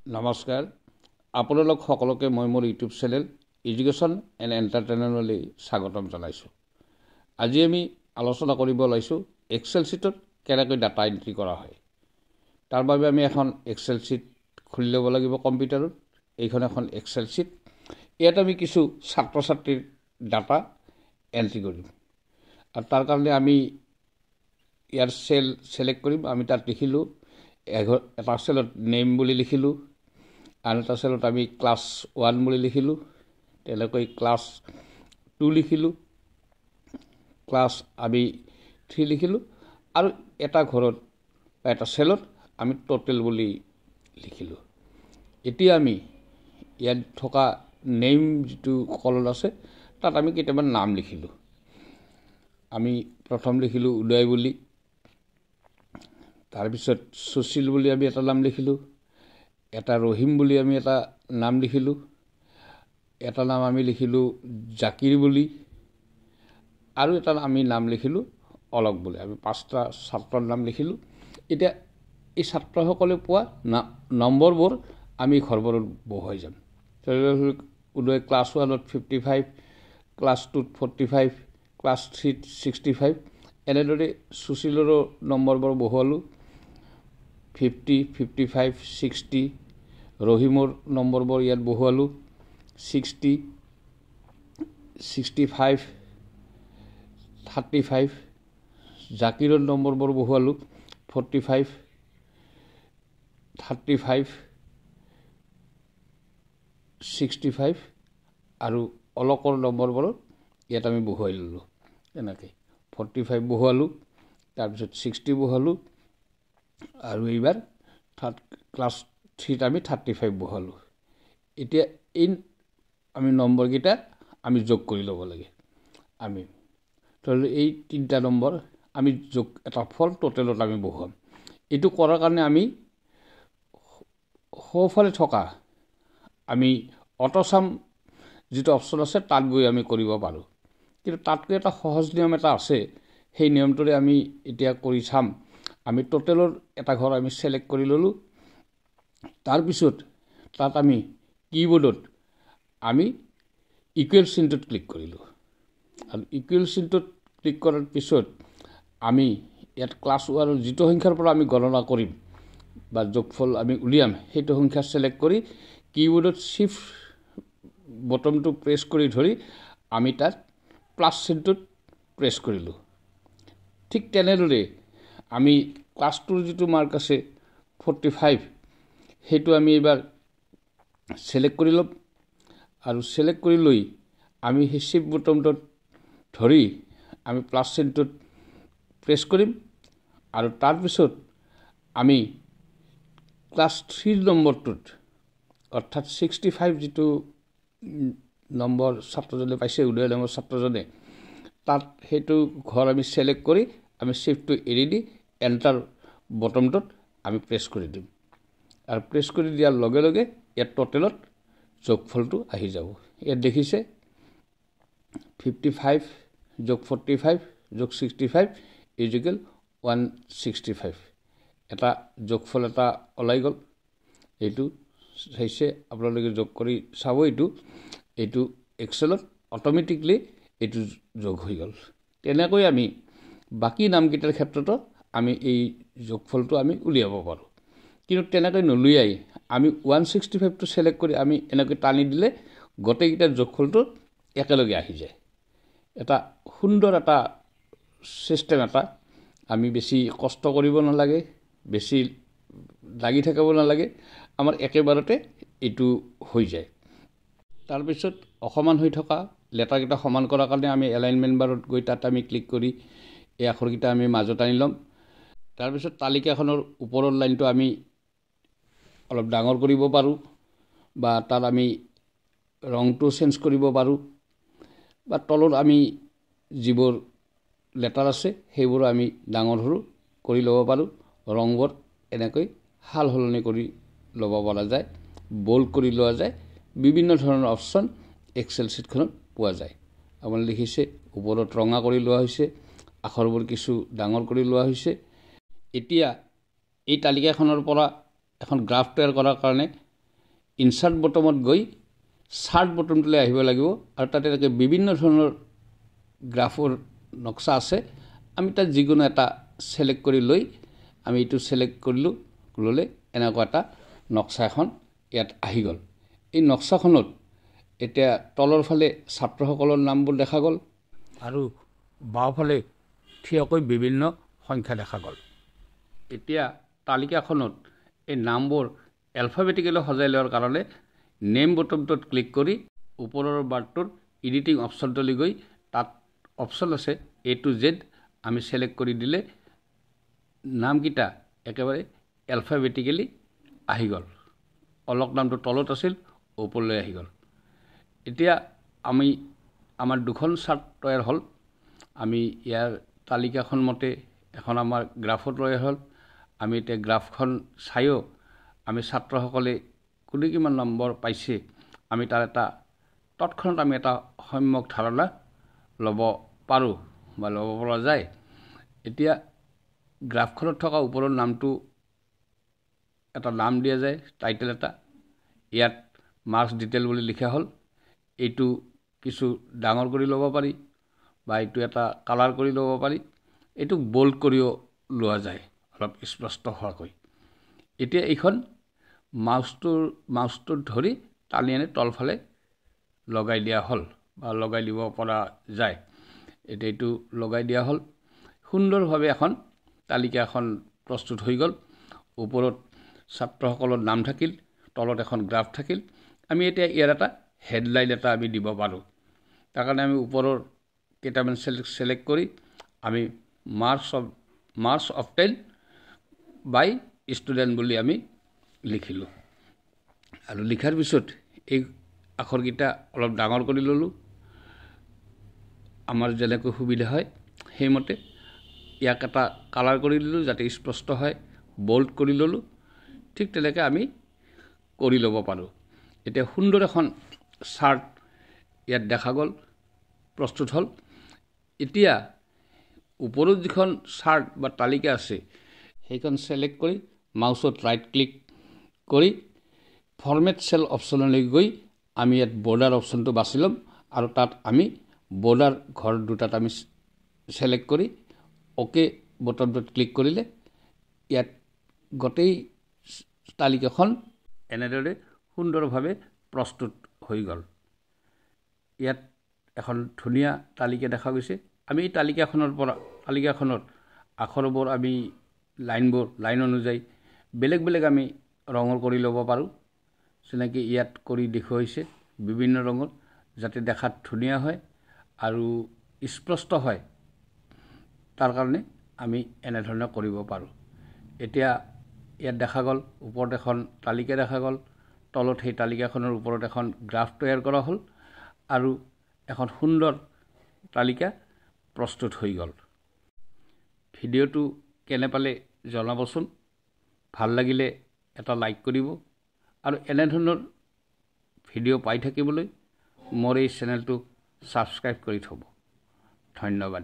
নমস্কাৰ আপোনালোক সকলোকে মই মোৰ ইউটিউব চেনেল এডুকেশ্যন এণ্ড এণ্টাৰটেইনমেণ্টলৈ স্বাগতম জনাইছোঁ। আজি আমি আলোচনা কৰিব ওলাইছোঁ এক্সেল শ্বীটত কেনেকৈ ডাটা এণ্ট্ৰি কৰা হয়। তাৰ বাবে আমি এখন এক্সেল শ্বীট খুলি ল'ব লাগিব কম্পিউটাৰত। এইখন এখন এক্সেল শ্বীট। ইয়াত আমি কিছু ছাত্ৰ ছাত্ৰীৰ ডাটা এণ্ট্ৰি কৰিম আৰু তাৰ কাৰণে আমি ইয়াৰ চেল সিলেক্ট কৰিম। আমি তাত লিখিলোঁ এটা চেলত নেম বুলি লিখিলোঁ আৰু এটা চেলত আমি ক্লাছ 1 বুলি লিখিলোঁ। তেনেকৈ ক্লাছ 2 লিখিলোঁ, ক্লাছ আমি 3 লিখিলোঁ আৰু এটা ঘৰত বা এটা চেলত আমি টোটেল বুলি লিখিলোঁ। এতিয়া আমি ইয়াত থকা নেম যিটো কলন আছে তাত আমি কেইটামান নাম লিখিলোঁ। আমি প্ৰথম লিখিলোঁ উদয় বুলি, তাৰপিছত সুশীল বুলি আমি এটা নাম লিখিলোঁ, এটা ৰহিম বুলি আমি এটা নাম লিখিলোঁ, এটা নাম আমি লিখিলোঁ জাকিৰ বুলি আৰু এটা আমি নাম লিখিলোঁ অলক বুলি। আমি 5টা ছাত্ৰৰ নাম লিখিলোঁ। এতিয়া এই ছাত্ৰসকলে পোৱা নম্বৰবোৰ আমি ঘৰবোৰত বহুৱাই যাম। উদয় ক্লাছ 1ত 55, ক্লাছ 2ত 45, ক্লাছ 3ত 65, এনেদৰে সুশীলৰো নম্বৰবোৰ বহুৱালোঁ 50, 55, 60, ৰহিমৰ নম্বৰবোৰ ইয়াত বহুৱালোঁ 60, 65, 35, জাকিৰৰ নম্বৰবোৰ বহুৱালোঁ 45, 35, 65 আৰু অলকৰ নম্বৰবোৰ ইয়াত আমি বহুৱাই ল'লোঁ। এনেকৈ 45 বহুৱালোঁ, তাৰপিছত 60 বহুৱালোঁ আৰু এইবাৰ ক্লাছ 3ত আমি 35 বহুৱালোঁ। এতিয়া এই আমি নম্বৰকেইটা আমি যোগ কৰি ল'ব লাগে। আমি ধৰি এই 3টা নম্বৰ আমি যোগ এটা ফল টোটেলত আমি বহুৱাম। এইটো কৰাৰ কাৰণে আমি সোঁফালে থকা আমি অটোচাম যিটো অপশ্যন আছে তাত গৈ আমি কৰিব পাৰোঁ, কিন্তু তাতকৈ এটা সহজ নিয়ম এটা আছে। সেই নিয়মটোৰে আমি এতিয়া কৰি চাম। আমি টোটেলৰ এটা ঘৰ আমি সিলেক্ট কৰি ল'লোঁ। তাৰপিছত তাত আমি কিবৰ্ডত আমি ইকুৱেল চিনটোত ক্লিক কৰিলোঁ আৰু ইকুৱেল চিনটোত ক্লিক কৰাৰ পিছত আমি ইয়াত ক্লাছ 1ৰ যিটো সংখ্যাৰ পৰা আমি গণনা কৰিম বা যোগফল আমি উলিয়াম সেইটো সংখ্যা সিলেক্ট কৰি কিবৰ্ডত শিফ্ট বটনটো প্ৰেছ কৰি ধৰি আমি তাত প্লাছ চিনটোত প্ৰেছ কৰিলোঁ। ঠিক তেনেদৰে আমি ক্লাছ 2ৰ যিটো মাৰ্ক আছে 45 সেইটো আমি এইবাৰ সিলেক্ট কৰি ল'ম আৰু সিলেক্ট কৰি লৈ আমি সেই শিফ্ট বটনটোত ধৰি আমি প্লাছ চিনটোত প্ৰেছ কৰিম আৰু তাৰপিছত আমি ক্লাছ 3 নম্বৰটোত অৰ্থাৎ 65 যিটো নম্বৰ ছাত্ৰজনে পাইছে, উদয় নম্বৰ ছাত্ৰজনে, তাত সেইটো ঘৰ আমি সিলেক্ট কৰি আমি শিফ্টটো এৰি দি এণ্টাৰ বটনটোত আমি প্ৰেছ কৰি দিম আৰু প্ৰেছ কৰি দিয়াৰ লগে লগে ইয়াত টোটেলত যোগফলটো আহি যাব। ইয়াত দেখিছে 55 যোগ 45 যোগ 65 ইকুৱেল 165। এটা যোগফল এটা ওলাই গ'ল। এইটো চাইছে আপোনালোকে যোগ কৰি চাব। এইটো এক্সেলত অট'মেটিকলি এইটো যোগ হৈ গ'ল। তেনেকৈ আমি বাকী নামকেইটাৰ ক্ষেত্ৰতো আমি এই যোগফলটো আমি উলিয়াব পাৰোঁ, কিন্তু তেনেকৈ নলিয়াই আমি 165টো সিলেক্ট কৰি আমি এনেকৈ টানি দিলে গোটেইকেইটাৰ যোগফলটো একেলগে আহি যায়। এটা সুন্দৰ এটা ছিষ্টেম এটা। আমি বেছি কষ্ট কৰিব নালাগে, বেছি লাগি থাকিব নালাগে, আমাৰ একেবাৰতে এইটো হৈ যায়। তাৰপিছত অসমান হৈ থকা লেটাৰকেইটা সমান কৰাৰ কাৰণে আমি এলাইনমেণ্ট বাৰত গৈ তাত আমি ক্লিক কৰি এই আখৰকেইটা আমি মাজত আনি ল'ম। তাৰপিছত তালিকাখনৰ ওপৰৰ লাইনটো আমি অলপ ডাঙৰ কৰিব পাৰোঁ বা তাত আমি ৰংটো চেঞ্জ কৰিব পাৰোঁ বা তলত আমি যিবোৰ লেটাৰ আছে সেইবোৰ আমি ডাঙৰ সৰু কৰি ল'ব পাৰোঁ। ৰংবোৰ এনেকৈ সাল সলনি কৰি ল'ব পৰা যায়, বোল্ড কৰি লোৱা যায়। বিভিন্ন ধৰণৰ অপশ্যন এক্সেল শ্বীটখনত পোৱা যায়। আপুনি দেখিছে ওপৰত ৰঙা কৰি লোৱা হৈছে, আখৰবোৰ কিছু ডাঙৰ কৰি লোৱা হৈছে। এতিয়া এই তালিকাখনৰ পৰা এখন গ্ৰাফ তৈয়াৰ কৰাৰ কাৰণে ইনচাৰ্ট বটমত গৈ চাৰ্ট বটমটোলৈ আহিব লাগিব আৰু তাতে এনেকৈ বিভিন্ন ধৰণৰ গ্ৰাফৰ নক্সা আছে। আমি তাত যিকোনো এটা ছিলেক্ট কৰি লৈ আমি এইটো ছিলেক্ট কৰিলোঁ, ল'লে এনেকুৱা এটা নক্সা এখন ইয়াত আহি গ'ল। এই নক্সাখনত এতিয়া তলৰ ফালে ছাত্ৰসকলৰ নামবোৰ দেখা গ'ল আৰু বাওঁফালে থিয়কৈ বিভিন্ন সংখ্যা দেখা গ'ল। এতিয়া তালিকাখনত এই নামবোৰ এলফাবেটিকেলি সজাই লোৱাৰ কাৰণে নেম বটমটোত ক্লিক কৰি ওপৰৰ বাৰটোৰ এডিটিং অপশ্যনটোলৈ গৈ তাত অপশ্যন আছে A to Z, আমি ছিলেক্ট কৰি দিলে নামকেইটা একেবাৰে এলফাবেটিকেলি আহি গ'ল। অলক নামটো তলত আছিল, ওপৰলৈ আহি গ'ল। এতিয়া আমাৰ দুখন চাৰ্ট তৈয়াৰ হ'ল। আমি ইয়াৰ তালিকাখন মতে এখন আমাৰ গ্ৰাফত তৈয়াৰ হ'ল। আমি এতিয়া গ্ৰাফখন চায়ো আমি ছাত্ৰসকলে কোনে কিমান নম্বৰ পাইছে আমি তাৰ এটা তৎক্ষণাত আমি এটা সম্যক ধাৰণা ল'ব পাৰোঁ বা ল'ব পৰা যায়। এতিয়া গ্ৰাফখনত থকা ওপৰৰ নামটো এটা নাম দিয়া যায়, টাইটেল এটা। ইয়াত মাৰ্কছ ডিটেইল বুলি লিখা হ'ল। এইটো কিছু ডাঙৰ কৰি ল'ব পাৰি বা এইটো এটা কালাৰ কৰি ল'ব পাৰি। এইটো বোল্ড কৰিও লোৱা যায় অলপ স্পষ্ট হোৱাকৈ। এতিয়া এইখন মাউচটোত ধৰি টানি আনি তলফালে লগাই দিয়া হ'ল বা লগাই দিব পৰা যায়। এতিয়া এইটো লগাই দিয়া হ'ল। সুন্দৰভাৱে এখন তালিকা এখন প্ৰস্তুত হৈ গ'ল। ওপৰত ছাত্ৰসকলৰ নাম থাকিল, তলত এখন গ্ৰাফ থাকিল। আমি এতিয়া ইয়াৰ এটা হেডলাইন এটা আমি দিব পাৰোঁ। তাৰ কাৰণে আমি ওপৰৰ কেইটামান ছিলেক্ট কৰি আমি মাৰ্কছ অবটেইনড বাই ষ্টুডেণ্ট বুলি আমি লিখিলোঁ। আৰু লিখাৰ পিছত এই আখৰকেইটা অলপ ডাঙৰ কৰি ল'লোঁ। আমাৰ যেনেকৈ সুবিধা হয় সেইমতে ইয়াক এটা কালাৰ কৰি দিলোঁ যাতে স্পষ্ট হয়, বোল্ড কৰি ল'লোঁ। ঠিক তেনেকৈ আমি কৰি ল'ব পাৰোঁ। এতিয়া সুন্দৰ এখন চাৰ্ট ইয়াত দেখা গ'ল, প্ৰস্তুত হ'ল। এতিয়া ওপৰত যিখন চাৰ্ট বা তালিকা আছে সেইখন ছিলেক্ট কৰি মাউচত ৰাইট ক্লিক কৰি ফৰমেট চেল অপশ্যনলৈ গৈ আমি ইয়াত বৰ্ডাৰ অপশ্যনটো বাছি ল'ম আৰু তাত আমি বৰ্ডাৰ ঘৰ দুটাত আমি ছিলেক্ট কৰি অ'কে বটনটোত ক্লিক কৰিলে ইয়াত গোটেই তালিকাখন এনেদৰে সুন্দৰভাৱে প্ৰস্তুত হৈ গ'ল। ইয়াত এখন ধুনীয়া তালিকা দেখা গৈছে। আমি এই তালিকাখনত আখৰবোৰ আমি লাইন অনুযায়ী বেলেগ বেলেগ আমি ৰঙৰ কৰি ল'ব পাৰোঁ। যেনেকৈ ইয়াত কৰি দেখুৱাইছে বিভিন্ন ৰঙৰ, যাতে দেখাত ধুনীয়া হয় আৰু স্পষ্ট হয়। তাৰ কাৰণে আমি এনেধৰণে কৰিব পাৰোঁ। এতিয়া ইয়াত দেখা গ'ল ওপৰত এখন তালিকা দেখা গ'ল, তলত সেই তালিকাখনৰ ওপৰত এখন গ্ৰাফ তৈয়াৰ কৰা হ'ল আৰু এখন সুন্দৰ তালিকা প্ৰস্তুত হৈ গ'ল। ভিডিঅ'টো কেনে পালে জনাবচোন। ভাল লাগিলে এটা লাইক কৰিব আৰু এনেধৰণৰ ভিডিঅ' পাই থাকিবলৈ মোৰ এই চেনেলটো ছাবস্ক্ৰাইব কৰি থ'ব। ধন্যবাদ।